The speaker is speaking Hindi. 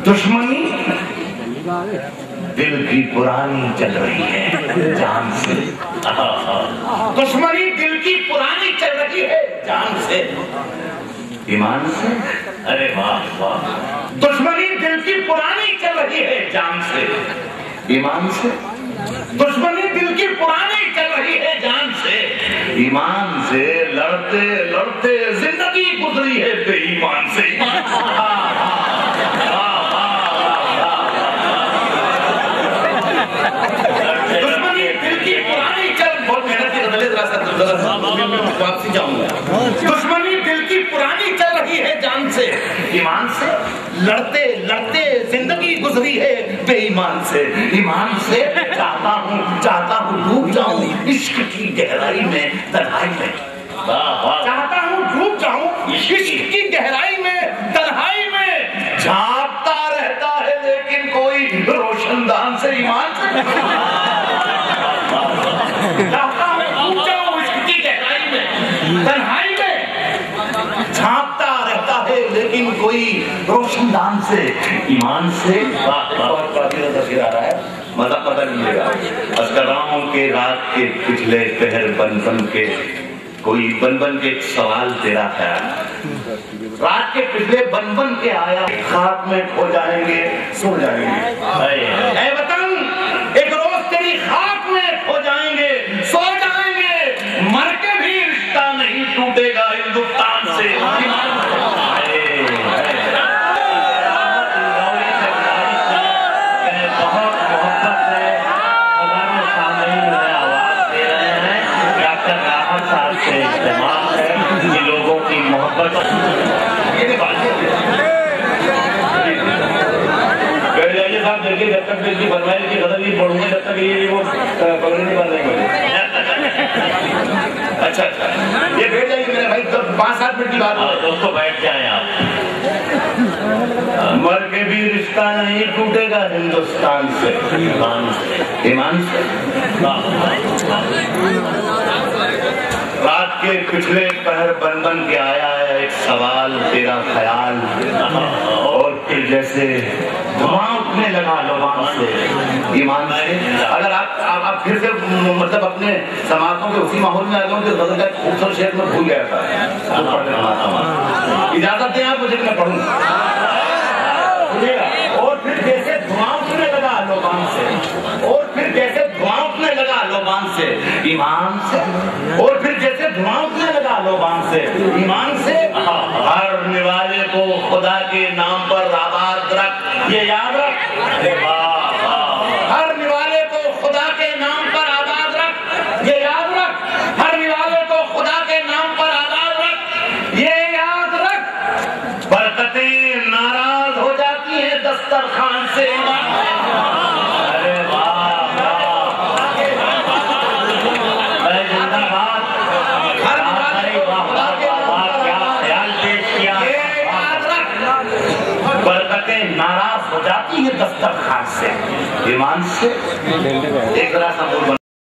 दुश्मनी दिल की पुरानी चल रही है जान से। दुश्मनी दिल की पुरानी चल रही है जान से, ईमान से। अरे वाह वाह। दुश्मनी दिल की पुरानी चल रही है जान से, ईमान से। दुश्मनी दिल की पुरानी चल रही है जान से, ईमान से। लड़ते लड़ते जिंदगी गुजरी है बेईमान से। दुश्मनी दिल की पुरानी चल, बहुत मेहनत की बदले वापसी जाऊंगा। दुश्मनी दिल की पुरानी चल रही है जान से, ईमान से। लड़ते लड़ते जिंदगी गुजरी है बेईमान से, ईमान से। चाहता हूँ डूब जाऊं इश्क की गहराई में तन्हाई में। चाहता हूँ डूब जाऊं इश्क की गहराई में तन्हाई में। झांकता रहता है लेकिन कोई रोशनदान से, ईमान से। चाहता हूँ डूब जाऊं इश्क की गहराई में तन्हाई में। झांकता रहता है लेकिन कोई रोशनदान से, ईमान से। तस्वीर आ रहा है, मजा पता नहीं मिलेगा। अस्कराओं के रात के पिछले पहर बन बन के, कोई बन बन के एक सवाल तेरा ख्याल। रात के पिछले बन बन के आया, खाक में खो जाएंगे सो जाएंगे। ऐ वतन एक रोज तेरी खाक में खो जाएंगे सो जाएंगे। मर के भी रिश्ता नहीं टूटेगा हिंदुस्तान से। लोगों की मोहब्बत साहब देखिए, जब तक इसकी फरमाइश की गजल नहीं पढ़ूंगा जब तक ये वो पगड़ी नहीं बन रही। अच्छा ये बैठ जाइए मेरे भाई, तो 5-7 मिनट की बात है। दोस्तों बैठ जाए आप। मर के भी रिश्ता नहीं टूटेगा हिंदुस्तान से, ईमान से, ईमान से। रात के पिछले पहर बन बन के आया है एक सवाल तेरा ख्याल, और फिर जैसे धुआं उठने लगा लोबान से, ईमान से। अगर आप फिर से मतलब अपने समाजों के उसी माहौल में आ गए तो गजल का खूबसूरत शेर में भूल गया था। इजाजत दें आप मुझे, मैं पढ़ूंगा। और फिर जैसे धुआं उठने लगा लोबान से, और फिर जैसे धुआं उठने लगा लोबान से, ईमान से। और फिर जैसे धुआं उठने लगा लोबान से, ईमान से। हर निवाले को खुदा के नाम पर आबाद रख, ये याद रख। हर निवाले को खुदा के नाम पर आबाद रख, ये याद रख। हर निवाले को खुदा के नाम पर आबाद रख, ये याद रख। बरकतें नाराज हो जाती हैं दस्तरखान से। अरे वाह बरकतें नाराज हो जाती है दस्तरखान से, ईमान से। एक तरह सा